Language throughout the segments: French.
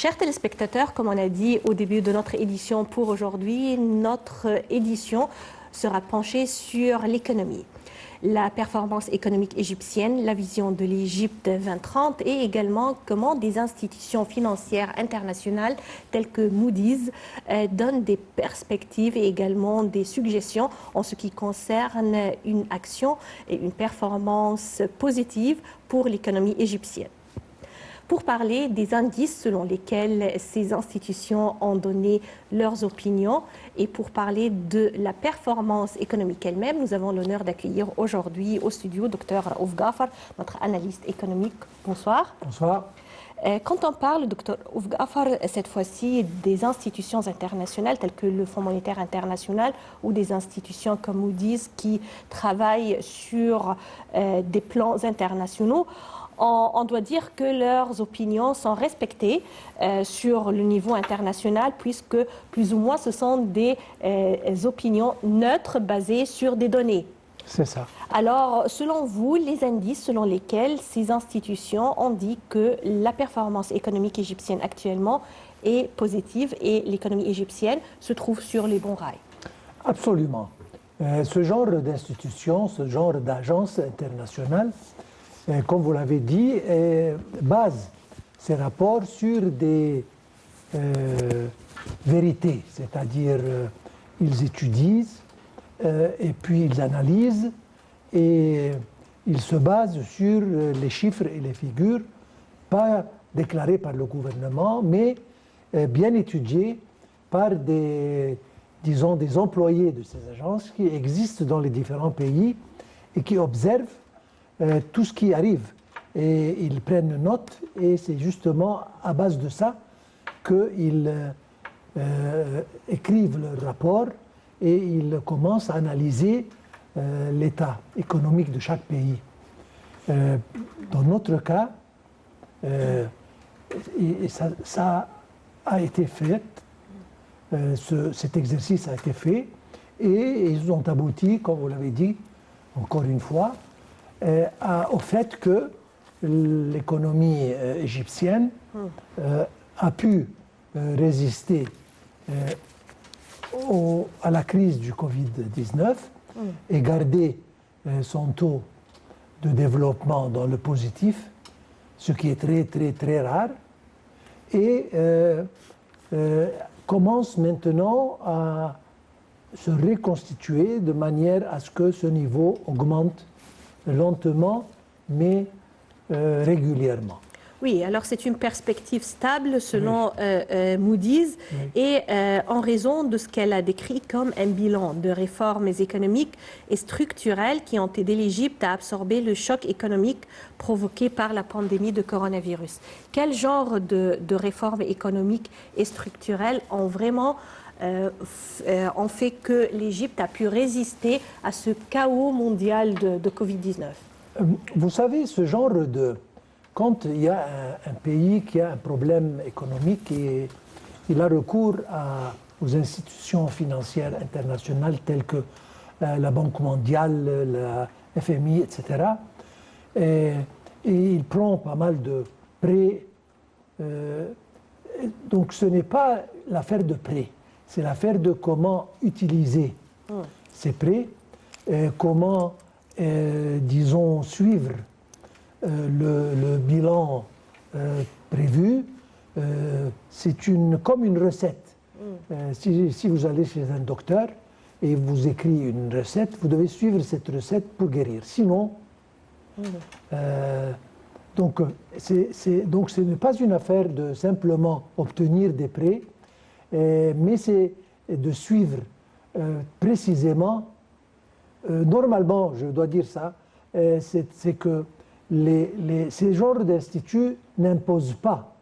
Chers téléspectateurs, comme on a dit au début de notre édition pour aujourd'hui, notre édition sera penchée sur l'économie. La performance économique égyptienne, la vision de l'Égypte 2030 et également comment des institutions financières internationales telles que Moody's donnent des perspectives et également des suggestions en ce qui concerne une action et une performance positive pour l'économie égyptienne. Pour parler des indices selon lesquels ces institutions ont donné leurs opinions et pour parler de la performance économique elle-même, nous avons l'honneur d'accueillir aujourd'hui au studio Dr Raouf Ghaffar, notre analyste économique. Bonsoir. Bonsoir. Quand on parle, Dr Raouf Ghaffar, cette fois-ci des institutions internationales telles que le Fonds monétaire international ou des institutions comme Moody's qui travaillent sur des plans internationaux, on doit dire que leurs opinions sont respectées sur le niveau international puisque plus ou moins ce sont des opinions neutres basées sur des données. C'est ça. Alors, selon vous, les indices selon lesquels ces institutions ont dit que la performance économique égyptienne actuellement est positive et l'économie égyptienne se trouve sur les bons rails? Absolument. Ce genre d'institutions, ce genre d'agence internationale, comme vous l'avez dit, base ces rapports sur des vérités, c'est-à-dire ils étudient et puis ils analysent et ils se basent sur les chiffres et les figures, pas déclarés par le gouvernement, mais bien étudiés par disons, des employés de ces agences qui existent dans les différents pays et qui observent tout ce qui arrive. Et ils prennent note et c'est justement à base de ça qu'ils écrivent leur rapport et ils commencent à analyser l'état économique de chaque pays. Dans notre cas, ça a été fait, cet exercice a été fait et ils ont abouti, comme vous l'avez dit, encore une fois, au fait que l'économie égyptienne a pu résister à la crise du Covid-19 et garder son taux de développement dans le positif, ce qui est très, très, très rare, et commence maintenant à se reconstituer de manière à ce que ce niveau augmente lentement, mais régulièrement. Oui, alors c'est une perspective stable selon Moody's et en raison de ce qu'elle a décrit comme un bilan de réformes économiques et structurelles qui ont aidé l'Égypte à absorber le choc économique provoqué par la pandémie de coronavirus. Quel genre de réformes économiques et structurelles ont vraiment ont fait que l'Égypte a pu résister à ce chaos mondial de Covid-19? Vous savez, ce genre de... Quand il y a un pays qui a un problème économique et il a recours aux institutions financières internationales telles que la Banque mondiale, la FMI, etc., et il prend pas mal de prêts. Donc ce n'est pas l'affaire de prêts, c'est l'affaire de comment utiliser ces prêts, comment, disons, suivre le bilan prévu. C'est comme une recette. Si vous allez chez un docteur et vous écrit une recette, vous devez suivre cette recette pour guérir. Sinon, donc ce n'est pas une affaire de simplement obtenir des prêts, mais c'est de suivre précisément. Normalement, je dois dire ça, c'est que ces genres d'instituts n'imposent pas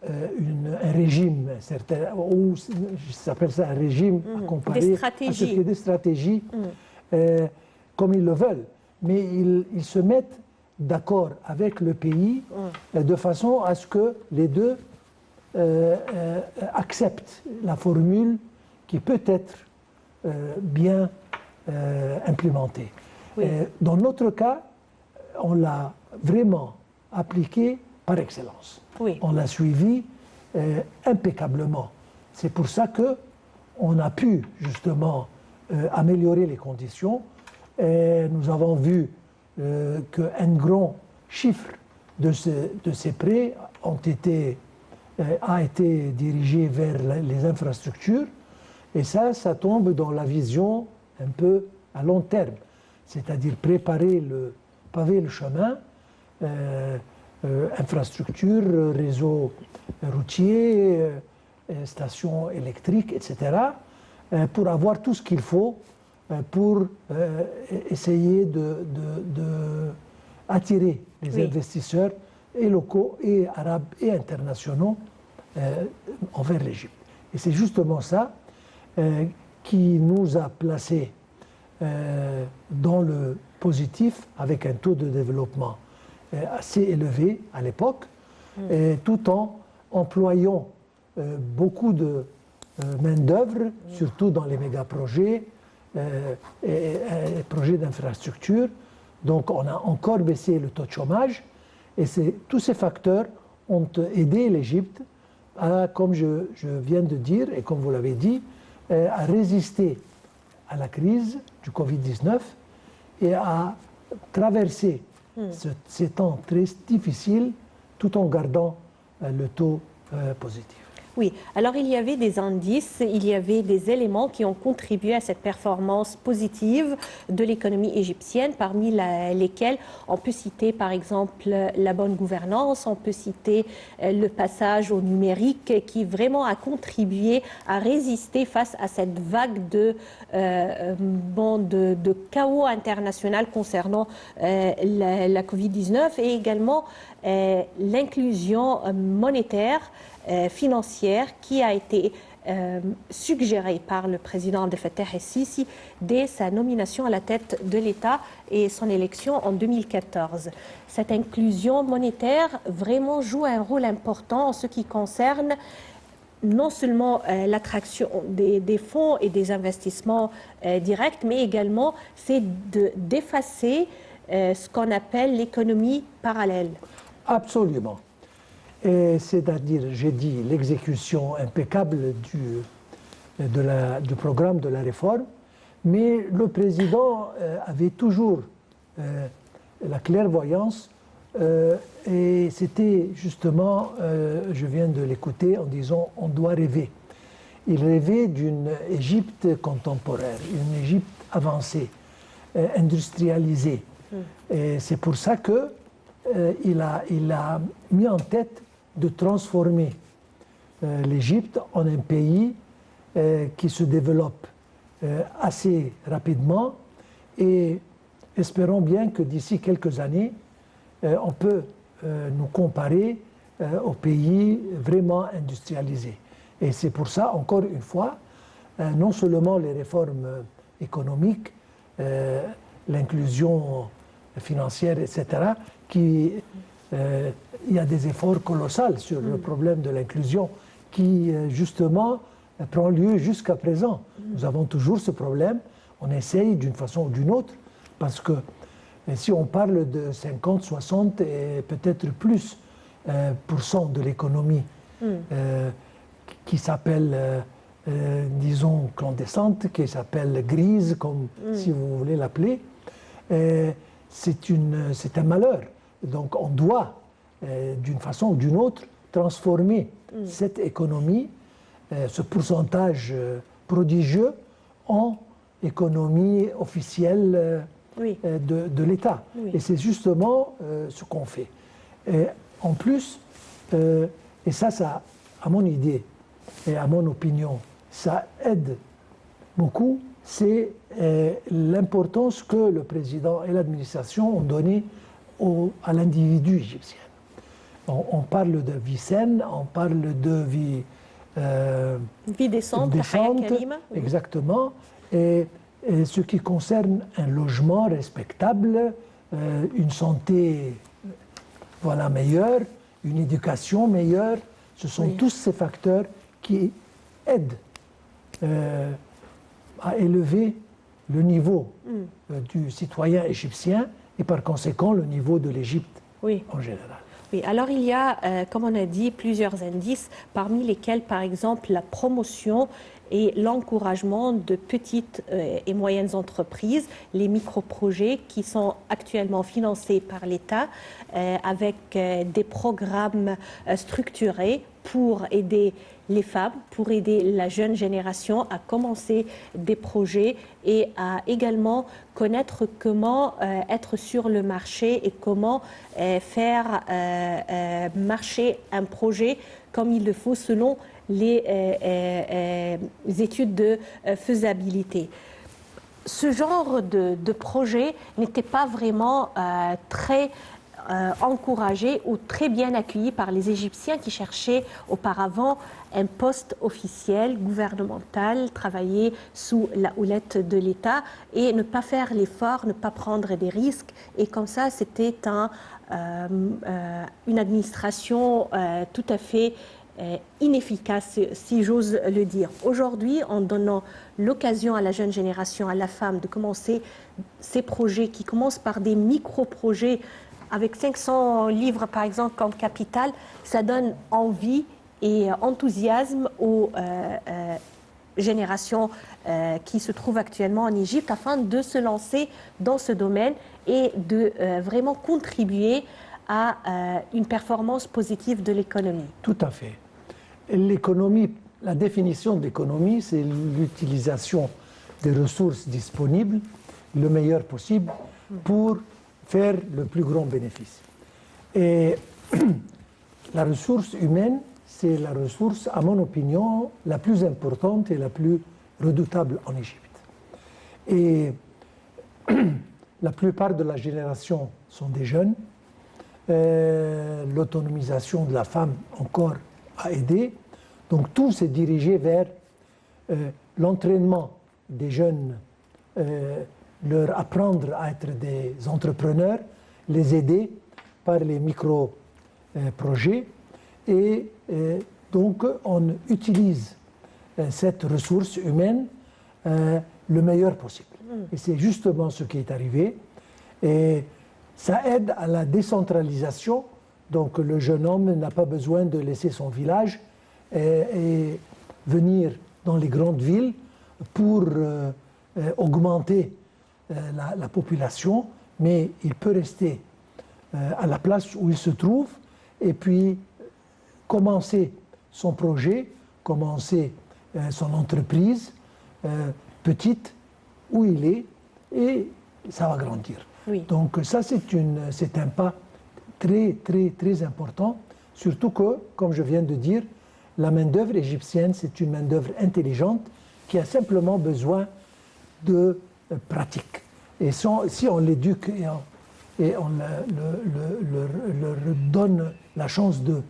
un régime certain, ou s'appelle ça un régime à comparer à ce qui est des stratégies comme ils le veulent. Mais ils se mettent d'accord avec le pays de façon à ce que les deux acceptent la formule qui peut être bien implémentée. Oui. Dans notre cas, on l'a vraiment appliqué par excellence. Oui. On l'a suivi impeccablement. C'est pour ça qu'on a pu justement améliorer les conditions. Et nous avons vu qu'un grand chiffre de ces prêts a été dirigé vers les infrastructures. Et ça tombe dans la vision un peu à long terme, c'est-à-dire paver le chemin, infrastructures, réseaux routiers, stations électriques, etc., pour avoir tout ce qu'il faut pour essayer d'attirer les investisseurs et locaux et arabes et internationaux envers l'Égypte. Et c'est justement ça qui nous a placés dans le positif avec un taux de développement assez élevé à l'époque, tout en employant beaucoup de main-d'œuvre, surtout dans les méga-projets et projets d'infrastructure. Donc on a encore baissé le taux de chômage et tous ces facteurs ont aidé l'Égypte à, comme je viens de dire et comme vous l'avez dit, à résister à la crise du Covid-19 et à traverser ces temps très difficiles tout en gardant le taux positif. Oui, alors il y avait des indices, il y avait des éléments qui ont contribué à cette performance positive de l'économie égyptienne, parmi lesquels on peut citer par exemple la bonne gouvernance, on peut citer le passage au numérique qui vraiment a contribué à résister face à cette vague de chaos international concernant la Covid-19 et également l'inclusion monétaire financière qui a été suggérée par le président Abdel Fattah el-Sisi dès sa nomination à la tête de l'État et son élection en 2014. Cette inclusion monétaire vraiment joue un rôle important en ce qui concerne non seulement l'attraction des fonds et des investissements directs, mais également c'est d'effacer ce qu'on appelle l'économie parallèle. Absolument. C'est-à-dire, j'ai dit, l'exécution impeccable du programme de la réforme, mais le président avait toujours la clairvoyance et c'était justement, je viens de l'écouter en disant, on doit rêver. Il rêvait d'une Égypte contemporaine, une Égypte avancée, industrialisée. Et c'est pour ça qu'il a mis en tête de transformer l'Égypte en un pays qui se développe assez rapidement et espérons bien que d'ici quelques années, on peut nous comparer aux pays vraiment industrialisés. Et c'est pour ça, encore une fois, non seulement les réformes économiques, l'inclusion financière, etc., il y a des efforts colossaux sur le problème de l'inclusion qui, justement, prend lieu jusqu'à présent. Nous avons toujours ce problème. On essaye d'une façon ou d'une autre, parce que si on parle de 50, 60 et peut-être plus % de l'économie qui s'appelle, disons, clandestine, qui s'appelle grise, comme si vous voulez l'appeler, c'est un malheur. Donc on doit, d'une façon ou d'une autre, transformer cette économie, ce pourcentage prodigieux, en économie officielle de l'État. Oui. Et c'est justement ce qu'on fait. Et en plus, et ça, à mon idée et à mon opinion, ça aide beaucoup, c'est l'importance que le président et l'administration ont donnée à l'individu égyptien. On parle de vie saine, on parle de vie décente, exactement. Et ce qui concerne un logement respectable, une santé meilleure, une éducation meilleure, ce sont tous ces facteurs qui aident à élever le niveau du citoyen égyptien et par conséquent le niveau de l'Égypte en général. Oui, alors il y a, comme on a dit, plusieurs indices, parmi lesquels, par exemple, la promotion et l'encouragement de petites et moyennes entreprises, les micro-projets qui sont actuellement financés par l'État avec des programmes structurés pour aider les femmes, pour aider la jeune génération à commencer des projets et à également connaître comment être sur le marché et comment faire marcher un projet comme il le faut selon les études de faisabilité. Ce genre de projet n'était pas vraiment très encouragé ou très bien accueilli par les Égyptiens qui cherchaient auparavant un poste officiel, gouvernemental, travailler sous la houlette de l'État et ne pas faire l'effort, ne pas prendre des risques. Et comme ça, c'était une administration tout à fait inefficace, si j'ose le dire. Aujourd'hui, en donnant l'occasion à la jeune génération, à la femme, de commencer ces projets qui commencent par des micro-projets avec 500 livres, par exemple, comme capital, ça donne envie et enthousiasme aux générations qui se trouvent actuellement en Égypte afin de se lancer dans ce domaine et de vraiment contribuer à une performance positive de l'économie. Tout à fait. L'économie, la définition d'économie, c'est l'utilisation des ressources disponibles le meilleur possible pour faire le plus grand bénéfice. Et la ressource humaine, c'est la ressource, à mon opinion, la plus importante et la plus redoutable en Égypte. Et la plupart de la génération sont des jeunes. L'autonomisation de la femme encore a aidé. Donc tout s'est dirigé vers l'entraînement des jeunes, leur apprendre à être des entrepreneurs, les aider par les micro-projets. Et donc on utilise cette ressource humaine le meilleur possible. Et c'est justement ce qui est arrivé. Et ça aide à la décentralisation. Donc le jeune homme n'a pas besoin de laisser son village et venir dans les grandes villes pour augmenter la population, mais il peut rester à la place où il se trouve et puis commencer son projet, commencer son entreprise petite où il est et ça va grandir. Oui. Donc ça c'est un pas très très très important, surtout que, comme je viens de dire, la main-d'œuvre égyptienne c'est une main-d'œuvre intelligente qui a simplement besoin de pratique. Et si on l'éduque et on leur donne la chance de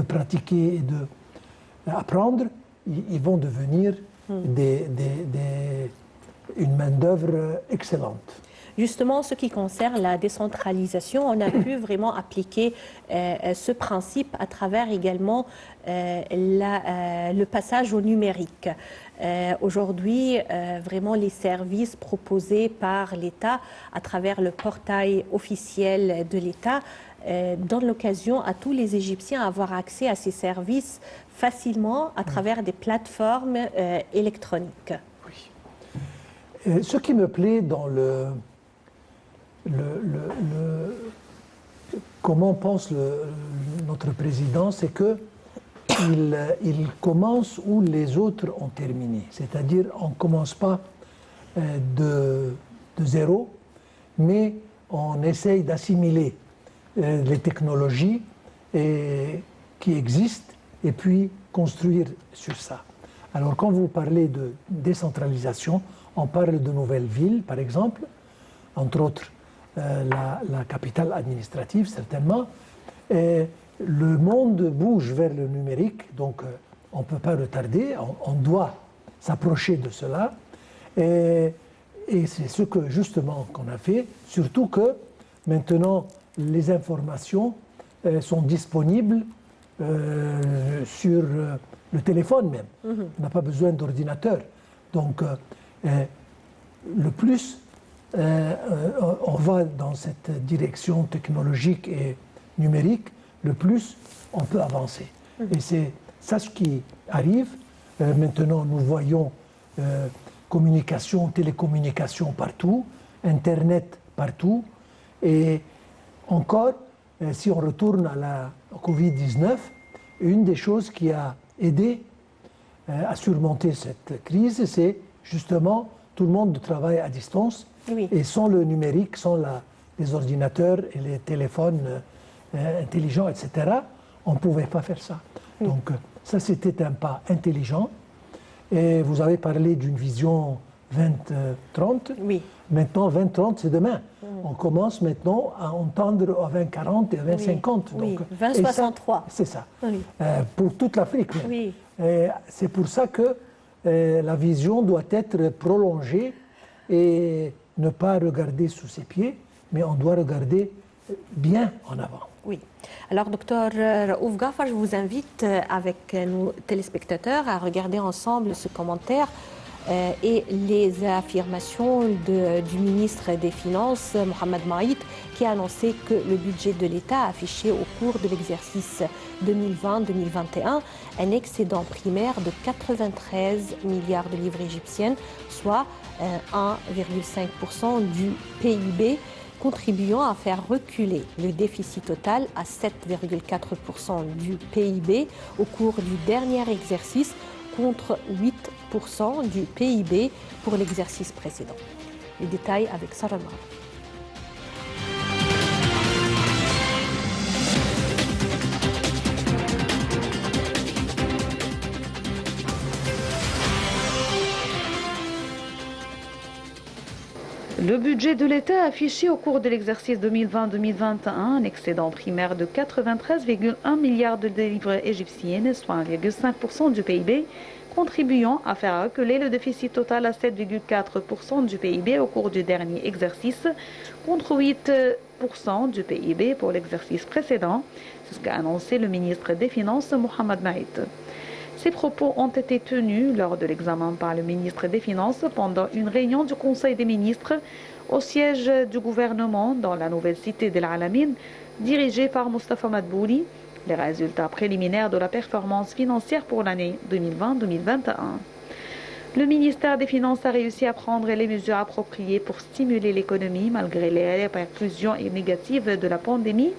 pratiquer et d'apprendre, ils vont devenir une main-d'œuvre excellente. Justement, ce qui concerne la décentralisation, on a pu vraiment appliquer ce principe à travers également le passage au numérique. Aujourd'hui, vraiment les services proposés par l'État à travers le portail officiel de l'État donnent l'occasion à tous les Égyptiens d'avoir accès à ces services facilement à travers des plateformes électroniques. Oui. Ce qui me plaît dans comment pense notre président, c'est qu'il commence où les autres ont terminé. C'est-à-dire, on ne commence pas de zéro, mais on essaye d'assimiler les technologies qui existent et puis construire sur ça. Alors, quand vous parlez de décentralisation, on parle de nouvelles villes, par exemple, entre autres la capitale administrative, certainement. Et le monde bouge vers le numérique, donc on ne peut pas retarder, on doit s'approcher de cela. Et c'est ce que, justement, qu'on a fait, surtout que maintenant, les informations sont disponibles sur le téléphone même. On n'a pas besoin d'ordinateur. Donc, le plus on va dans cette direction technologique et numérique, le plus on peut avancer. Et c'est ça ce qui arrive. Maintenant, nous voyons communication, télécommunication partout, Internet partout. Et encore, si on retourne à la Covid-19, une des choses qui a aidé à surmonter cette crise, c'est justement tout le monde travaille à distance. Oui. Et sans le numérique, sans les ordinateurs et les téléphones intelligents, etc., on ne pouvait pas faire ça. Oui. Donc ça, c'était un pas intelligent. Et vous avez parlé d'une vision 2030. Oui. Maintenant, 2030, c'est demain. On commence maintenant à entendre à 2040 et à 2050. Oui. Donc, 2063. C'est ça. Oui. Pour toute l'Afrique même. Oui. C'est pour ça que la vision doit être prolongée et ne pas regarder sous ses pieds, mais on doit regarder bien en avant. Oui. Alors, docteur Raouf Ghaffar, je vous invite avec nos téléspectateurs à regarder ensemble ce commentaire et les affirmations du ministre des Finances, Mohamed Maït, qui a annoncé que le budget de l'État a affiché au cours de l'exercice 2020-2021 un excédent primaire de 93 milliards de livres égyptiennes, soit 1,5% du PIB, contribuant à faire reculer le déficit total à 7,4% du PIB au cours du dernier exercice contre 8% du PIB pour l'exercice précédent. Les détails avec Sarah Mar. Le budget de l'État a affiché au cours de l'exercice 2020-2021 un excédent primaire de 93,1 milliards de livres égyptiennes, soit 1,5% du PIB, contribuant à faire reculer le déficit total à 7,4% du PIB au cours du dernier exercice, contre 8% du PIB pour l'exercice précédent. C'est ce qu'a annoncé le ministre des Finances, Mohamed Maït. Ces propos ont été tenus lors de l'examen par le ministre des Finances pendant une réunion du Conseil des ministres au siège du gouvernement dans la nouvelle cité d'El Alamein, dirigée par Mostafa Madbouli, les résultats préliminaires de la performance financière pour l'année 2020-2021. Le ministère des Finances a réussi à prendre les mesures appropriées pour stimuler l'économie malgré les répercussions négatives de la pandémie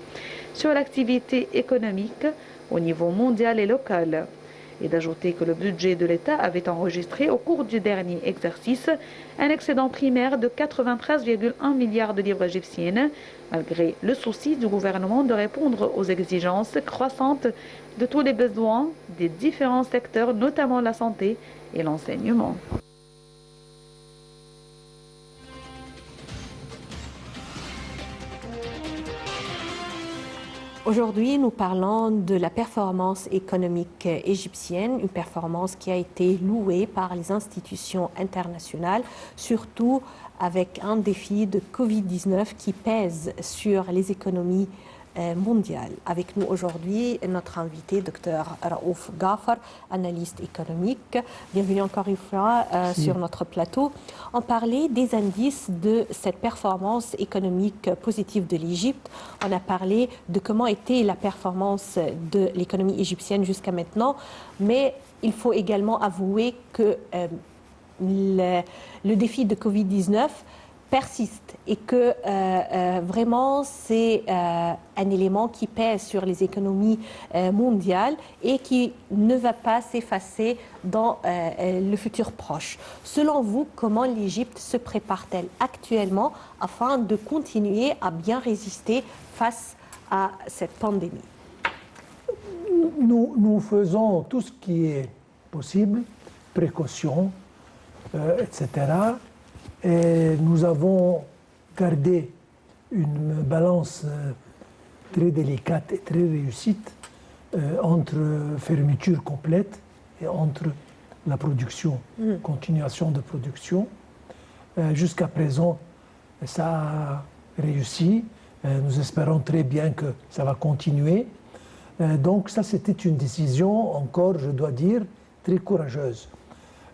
sur l'activité économique au niveau mondial et local. Et d'ajouter que le budget de l'État avait enregistré au cours du dernier exercice un excédent primaire de 93,1 milliards de livres égyptiennes, malgré le souci du gouvernement de répondre aux exigences croissantes de tous les besoins des différents secteurs, notamment la santé et l'enseignement. Aujourd'hui, nous parlons de la performance économique égyptienne, une performance qui a été louée par les institutions internationales, surtout avec un défi de Covid-19 qui pèse sur les économies mondiales. Avec nous aujourd'hui, notre invité, Dr Raouf Ghaffar, analyste économique. Bienvenue encore une fois sur notre plateau. On parlait des indices de cette performance économique positive de l'Égypte. On a parlé de comment était la performance de l'économie égyptienne jusqu'à maintenant, mais il faut également avouer que le défi de Covid-19 persiste et que vraiment c'est un élément qui pèse sur les économies mondiales et qui ne va pas s'effacer dans le futur proche. Selon vous, comment l'Égypte se prépare-t-elle actuellement afin de continuer à bien résister face à cette pandémie? Nous faisons tout ce qui est possible, précautions, etc. Et nous avons gardé une balance très délicate et très réussite entre fermeture complète et entre la production, continuation de production. Jusqu'à présent, ça a réussi. Nous espérons très bien que ça va continuer. Donc ça, c'était une décision encore, je dois dire, très courageuse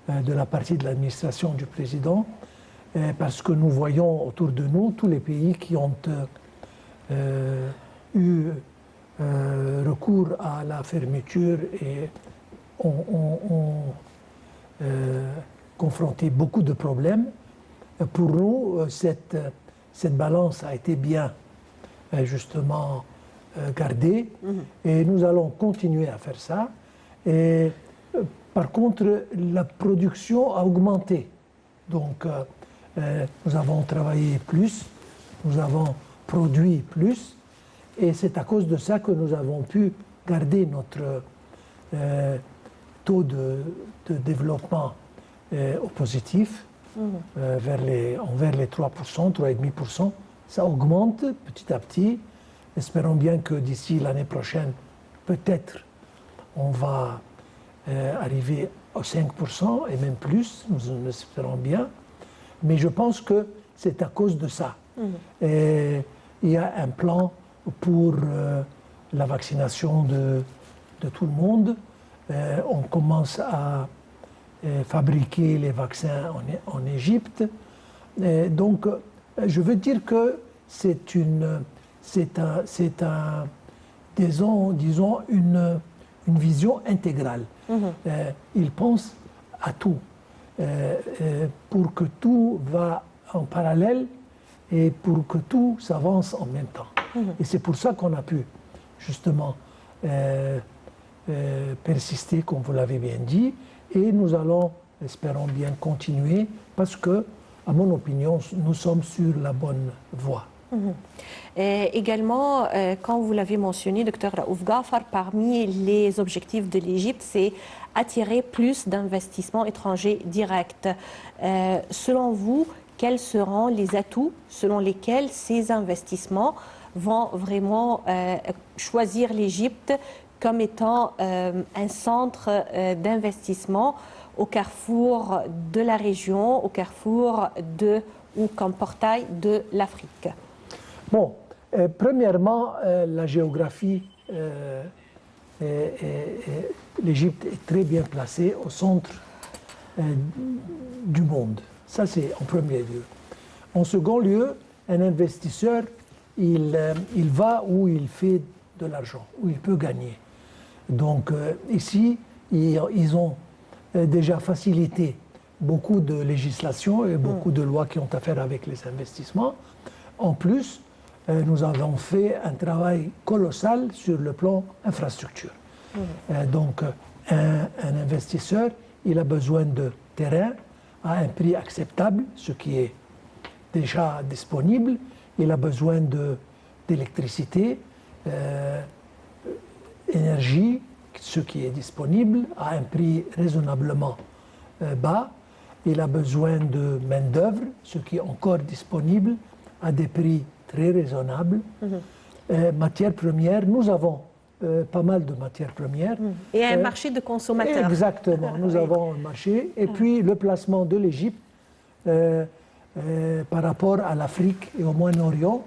de la partie de l'administration du président, parce que nous voyons autour de nous tous les pays qui ont eu recours à la fermeture et ont confronté beaucoup de problèmes. Pour nous, cette balance a été bien justement gardée et nous allons continuer à faire ça. Et, par contre, la production a augmenté. Donc, nous avons travaillé plus, nous avons produit plus, et c'est à cause de ça que nous avons pu garder notre taux de développement au positif, envers les 3%, 3,5%. Ça augmente petit à petit. Espérons bien que d'ici l'année prochaine, peut-être, on va arriver aux 5% et même plus, nous l'espérons bien. Mais je pense que c'est à cause de ça. Et il y a un plan pour la vaccination de tout le monde. On commence à fabriquer les vaccins en Égypte. Donc, je veux dire que disons une vision intégrale. Il pense à tout, pour que tout va en parallèle et pour que tout s'avance en même temps. Et c'est pour ça qu'on a pu justement persister, comme vous l'avez bien dit, et nous allons, espérons bien, continuer parce que, à mon opinion, nous sommes sur la bonne voie. Également, quand vous l'avez mentionné, Dr Raouf Ghaffar, parmi les objectifs de l'Égypte, c'est attirer plus d'investissements étrangers directs. Selon vous, quels seront les atouts selon lesquels ces investissements vont vraiment choisir l'Égypte comme étant un centre d'investissement au carrefour de la région, au carrefour ou comme portail de l'Afrique? Bon, premièrement, la géographie, l'Égypte est très bien placée au centre du monde. Ça, c'est en premier lieu. En second lieu, un investisseur, il va où il fait de l'argent, où il peut gagner. Donc ici, ils ont déjà facilité beaucoup de législation et beaucoup de lois qui ont à faire avec les investissements. En plus, nous avons fait un travail colossal sur le plan infrastructure. Donc, un investisseur, il a besoin de terrain à un prix acceptable, ce qui est déjà disponible. Il a besoin d'électricité, énergie, ce qui est disponible à un prix raisonnablement bas. Il a besoin de main-d'œuvre, ce qui est encore disponible à des prix très raisonnables. Matières premières, nous avons pas mal de matières premières. Et un marché de consommateurs. Exactement, nous avons un marché. Et puis le placement de l'Égypte par rapport à l'Afrique et au Moyen-Orient,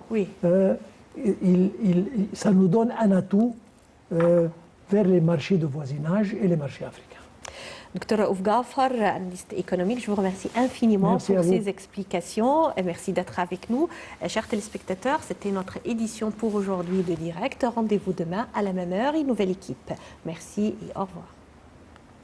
ça nous donne un atout vers les marchés de voisinage et les marchés africains. Dr Raouf Ghaffar, analyste économique, je vous remercie infiniment pour ces explications et merci d'être avec nous. Chers téléspectateurs, c'était notre édition pour aujourd'hui de Direct. Rendez-vous demain à la même heure, une nouvelle équipe. Merci et au revoir.